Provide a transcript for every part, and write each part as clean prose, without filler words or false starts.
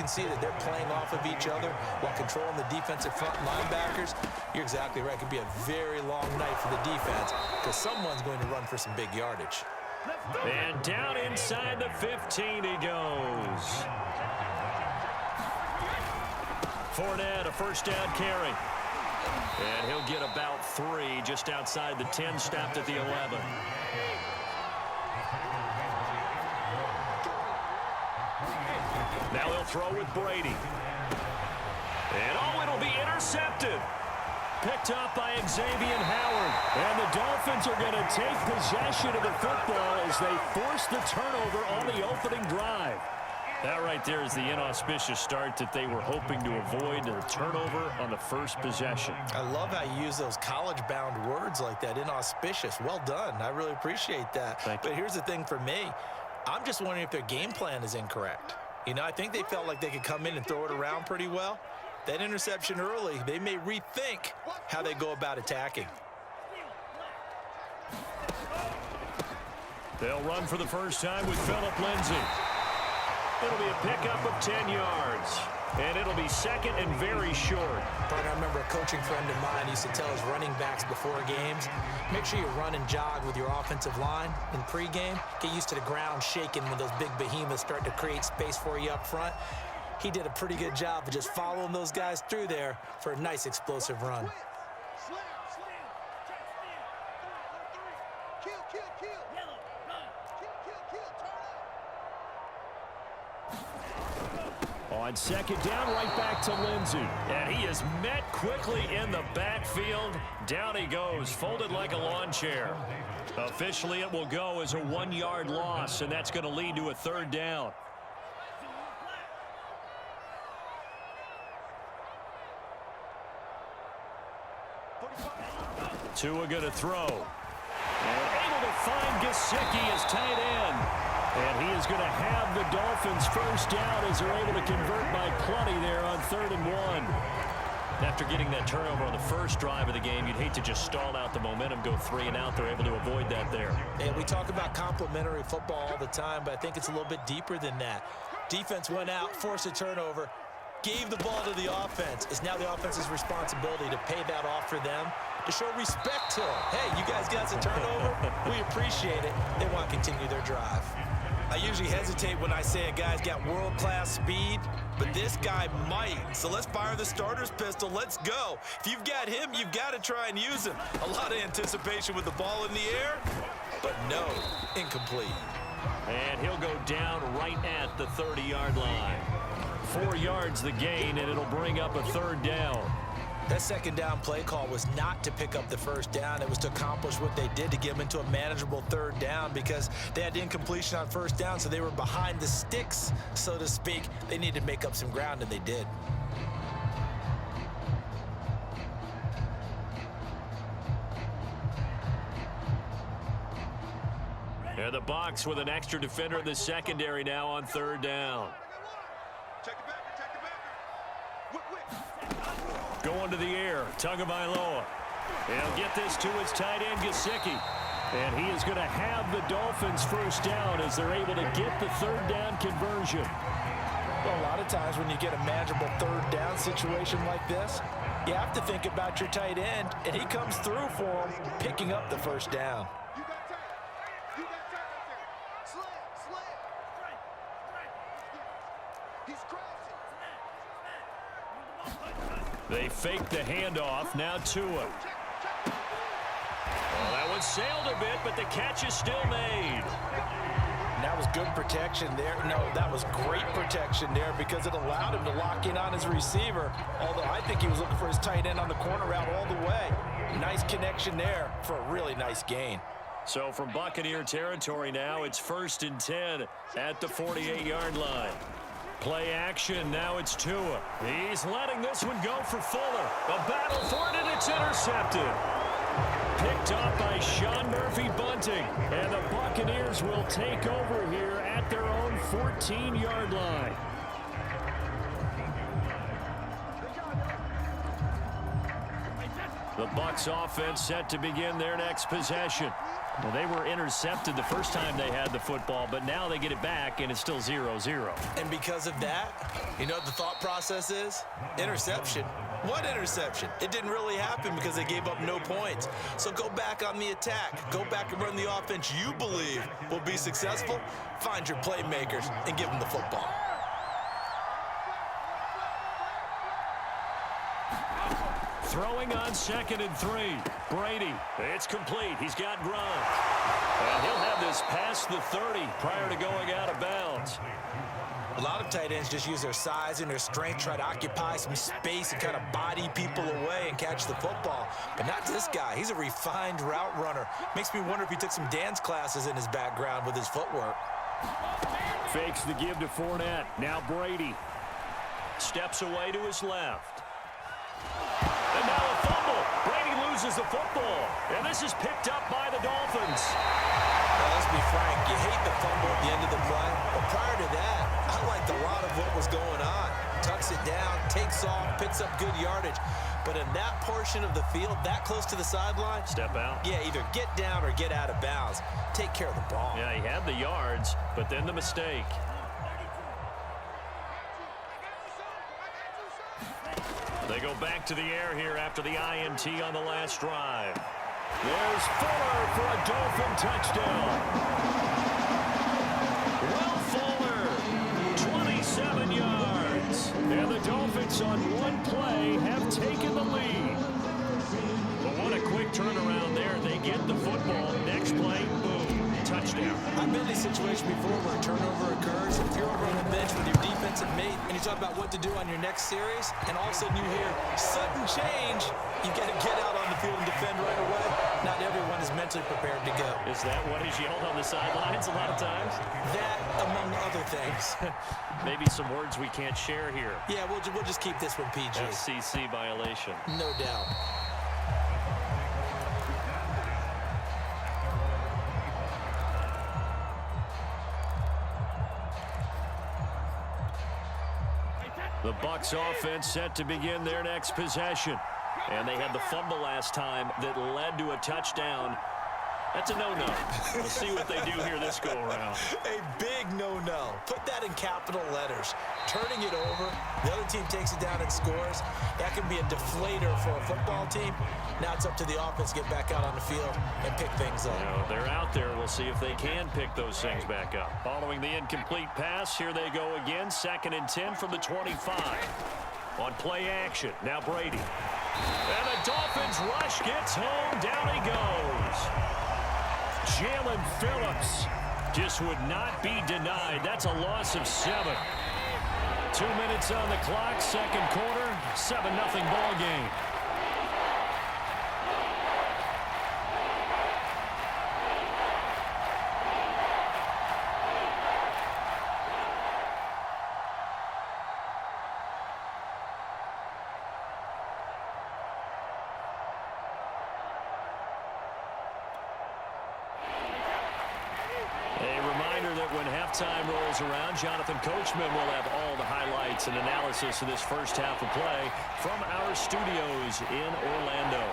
can see that they're playing off of each other while controlling the defensive front linebackers, you're exactly right. It could be a very long night for the defense because someone's going to run for some big yardage. And down inside the 15 he goes. Fournette, a first down carry. And he'll get about 3 just outside the 10, stopped at the 11. Now he'll throw with Brady. And it'll be intercepted. Picked up by Xavier Howard. And the Dolphins are going to take possession of the football as they force the turnover on the opening drive. That right there is the inauspicious start that they were hoping to avoid, the turnover on the first possession. I love how you use those college-bound words like that, inauspicious. Well done. I really appreciate that. But here's the thing for me. I'm just wondering if their game plan is incorrect. You know, I think they felt like they could come in and throw it around pretty well. That interception early, they may rethink how they go about attacking. They'll run for the first time with Phillip Lindsay. It'll be a pickup of 10 yards. And it'll be second and very short. I remember a coaching friend of mine used to tell his running backs before games, make sure you run and jog with your offensive line in pregame. Get used to the ground shaking when those big behemoths start to create space for you up front. He did a pretty good job of just following those guys through there for a nice explosive run. On second down, right back to Lindsay. And he is met quickly in the backfield. Down he goes, folded like a lawn chair. Officially, it will go as a 1-yard loss, and that's going to lead to a third down. Tua going to throw. And able to find Gesicki as tight end. And he is going to have the Dolphins first down as they're able to convert by plenty there on 3rd and 1. After getting that turnover on the first drive of the game, you'd hate to just stall out the momentum, go 3 and out. They're able to avoid that there. Yeah, we talk about complementary football all the time, but I think it's a little bit deeper than that. Defense went out, forced a turnover, gave the ball to the offense. It's now the offense's responsibility to pay that off for them, to show respect to them. Hey, you guys got a turnover? We appreciate it. They want to continue their drive. I usually hesitate when I say a guy's got world-class speed, but this guy might. So let's fire the starter's pistol. Let's go. If you've got him, you've got to try and use him. A lot of anticipation with the ball in the air, but no, incomplete. And he'll go down right at the 30-yard line. 4 yards the gain, and it'll bring up a third down. That second down play call was not to pick up the first down. It was to accomplish what they did, to get them into a manageable third down, because they had incompletion on first down, so they were behind the sticks, so to speak. They needed to make up some ground, and they did. And the Bucs with an extra defender in the secondary now on 3rd down. Going to the air, Tagovailoa. He'll get this to his tight end, Gesicki. And he is going to have the Dolphins first down as they're able to get the 3rd down conversion. Well, a lot of times when you get a manageable 3rd down situation like this, you have to think about your tight end, and he comes through for him, picking up the first down. They fake the handoff. Now Tua. Well, that one sailed a bit, but the catch is still made. That was good protection there. No, that was great protection there because it allowed him to lock in on his receiver, although I think he was looking for his tight end on the corner route all the way. Nice connection there for a really nice gain. So from Buccaneer territory now, it's 1st and 10 at the 48-yard line. Play action, now it's Tua. He's letting this one go for Fuller. A battle for it, and it's intercepted. Picked up by Sean Murphy-Bunting. And the Buccaneers will take over here at their own 14-yard line. The Bucs offense set to begin their next possession. Well, they were intercepted the first time they had the football, but now they get it back, and it's still 0-0. And because of that, you know what the thought process is? Interception. What interception? It didn't really happen because they gave up no points. So go back on the attack. Go back and run the offense you believe will be successful. Find your playmakers and give them the football. Throwing on 2nd and 3. Brady. It's complete. He's got Gronk. And he'll have this past the 30 prior to going out of bounds. A lot of tight ends just use their size and their strength, try to occupy some space and kind of body people away and catch the football. But not this guy. He's a refined route runner. Makes me wonder if he took some dance classes in his background with his footwork. Fakes the give to Fournette. Now Brady. Steps away to his left. And now a fumble. Brady loses the football. And this is picked up by the Dolphins. Well, let's be frank. You hate the fumble at the end of the play. But prior to that, I liked a lot of what was going on. Tucks it down, takes off, picks up good yardage. But in that portion of the field, that close to the sideline, step out. Yeah, either get down or get out of bounds. Take care of the ball. Yeah, he had the yards, but then the mistake. They go back to the air here after the INT on the last drive. There's Fuller for a Dolphin touchdown. Will Fuller, 27 yards. And the Dolphins on one play have taken the lead. But what a quick turnaround there. They get the football. Next play, boom, touchdown. I've been in a situation before where a turnover occurs. If you're over on the bench with your defensive mate and you talk about what to do on your next series, and all of a sudden you hear sudden change, you got to get out on the field and defend right away. Not everyone is mentally prepared to go. Is that what is yelled on the sidelines a lot of times? That, among other things. Maybe some words we can't share here. Yeah, we'll just keep this one PG. FCC violation. No doubt. The Bucs offense set to begin their next possession. And they had the fumble last time that led to a touchdown. That's a no-no. We'll see what they do here this go-around. A big no-no. Put that in capital letters. Turning it over, the other team takes it down and scores. That can be a deflator for a football team. Now it's up to the offense to get back out on the field and pick things up. You know, they're out there. We'll see if they can pick those things back up. Following the incomplete pass, here they go again. 2nd and 10 from the 25. On play action, now Brady. And the Dolphins rush gets home. Down he goes. Jalen Phillips just would not be denied. That's a loss of 7. 2 minutes on the clock, second quarter, 7-0 ball game. Time rolls around. Jonathan Coachman will have all the highlights and analysis of this first half of play from our studios in Orlando.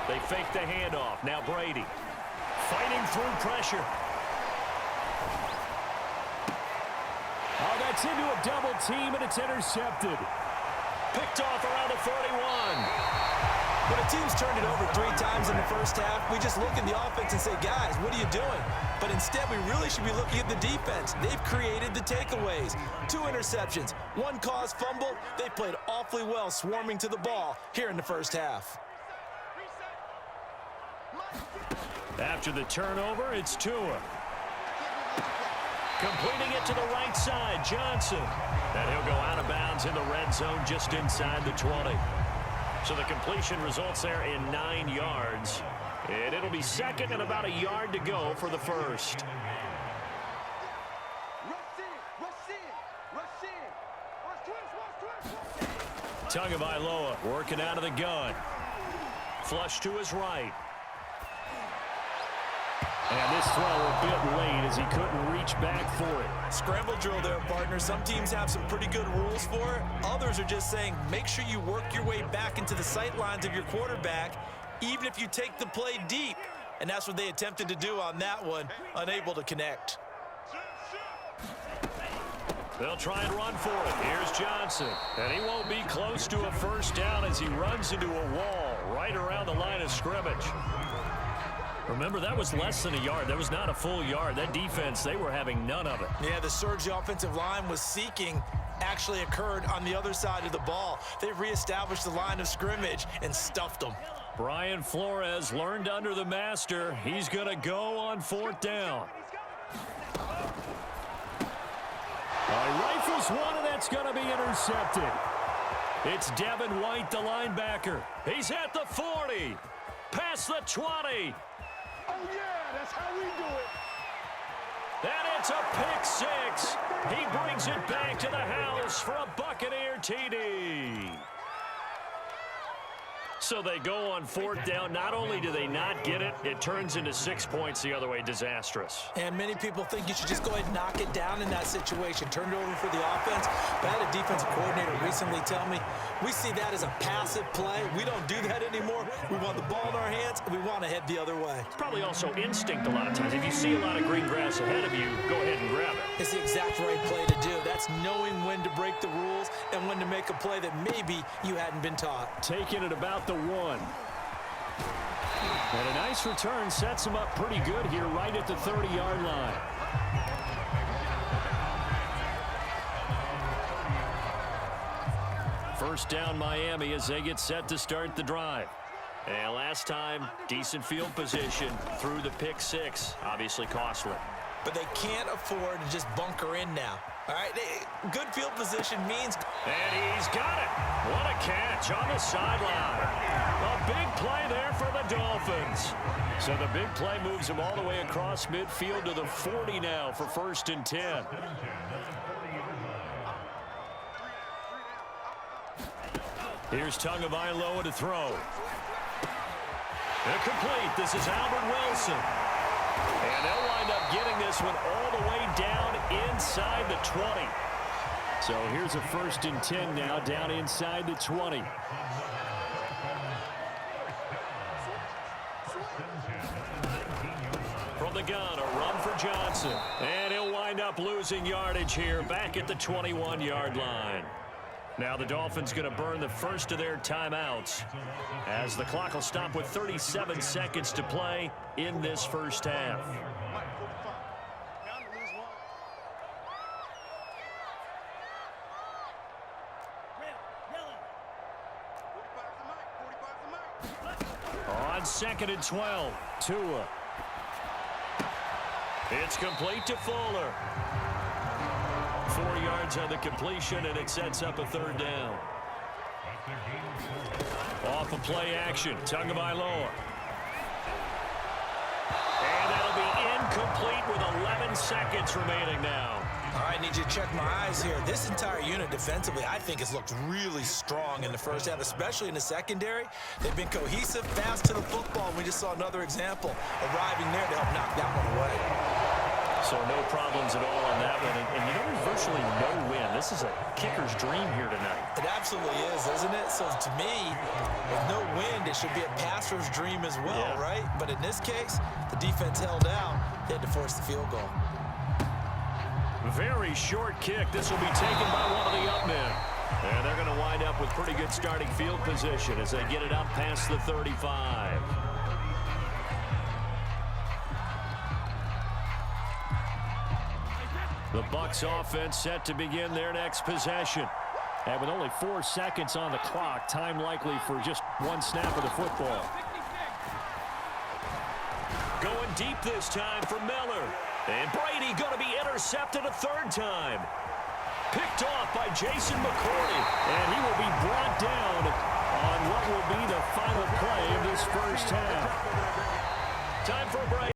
They fake the handoff. Now Brady fighting through pressure. Oh, that's into a double team, and it's intercepted. Picked off around the 41. When a team's turned it over 3 times in the first half, we just look at the offense and say, guys, what are you doing? But instead, we really should be looking at the defense. They've created the takeaways. 2 interceptions, 1 caused fumble. They played awfully well swarming to the ball here in the first half. After the turnover, it's Tua. Completing it to the right side, Johnson. And he'll go out of bounds in the red zone just inside the 20. So the completion results there in 9 yards. And it'll be second and about a yard to go for the first. Tagovailoa working out of the gun. Flush to his right. And this throw a bit late as he couldn't reach back for it. Scramble drill there, partner. Some teams have some pretty good rules for it. Others are just saying, make sure you work your way back into the sight lines of your quarterback even if you take the play deep. And that's what they attempted to do on that one, unable to connect. They'll try and run for it. Here's Johnson. And he won't be close to a first down as he runs into a wall right around the line of scrimmage. Remember, that was less than a yard. That was not a full yard. That defense, they were having none of it. Yeah, the surge the offensive line was seeking actually occurred on the other side of the ball. They reestablished the line of scrimmage and stuffed them. Brian Flores learned under the master. He's going to go on 4th down. Rifles one, and that's going to be intercepted. It's Devin White, the linebacker. He's at the 40. Past the 20. Oh, yeah, that's how we do it. And it's a pick 6. He brings it back to the house for a Buccaneer TD. So they go on 4th down. Not only do they not get it, it turns into 6 points the other way. Disastrous. And many people think you should just go ahead and knock it down in that situation. Turn it over for the offense. But I had a defensive coordinator recently tell me, we see that as a passive play. We don't do that anymore. We want the ball in our hands, and we want to head the other way. It's probably also instinct a lot of times. If you see a lot of green grass ahead of you, go ahead and grab it. It's the exact right play to do. That's knowing when to break the rules and when to make a play that maybe you hadn't been taught. Taking it about the 1. And a nice return sets him up pretty good here right at the 30-yard line. First down Miami as they get set to start the drive. And last time, decent field position through the pick 6. Obviously costly. But they can't afford to just bunker in now. All right, good field position means... And he's got it. What a catch on the sideline. A big play there for the Dolphins. So the big play moves him all the way across midfield to the 40 now for 1st and 10. Here's Tagovailoa to throw. Incomplete. This is Albert Wilson. And they'll wind up getting this one all the way down inside the 20. So here's a 1st and 10 now down inside the 20. From the gun, a run for Johnson. And he'll wind up losing yardage here back at the 21-yard line. Now the Dolphins going to burn the first of their timeouts as the clock will stop with 37 seconds to play in this first half. On 2nd and 12, Tua. It's complete to Fuller. 4 yards on the completion, and it sets up a 3rd down. Off of play action, Tagovailoa. And that'll be incomplete with 11 seconds remaining now. All right, I need you to check my eyes here. This entire unit defensively, I think, has looked really strong in the first half, especially in the secondary. They've been cohesive, fast to the football. We just saw another example arriving there to help knock that one away. So no problems at all on that one. And you know, there's virtually no win. This is a kicker's dream here tonight. It absolutely is, isn't it? So to me, with no wind, it should be a passer's dream as well, right? But in this case, the defense held out. They had to force the field goal. Very short kick. This will be taken by one of the up men. And they're going to wind up with pretty good starting field position as they get it up past the 35. The Bucs offense set to begin their next possession. And with only 4 seconds on the clock, time likely for just one snap of the football. Going deep this time for Miller. And Brady going to be intercepted a 3rd time. Picked off by Jason McCourty. And he will be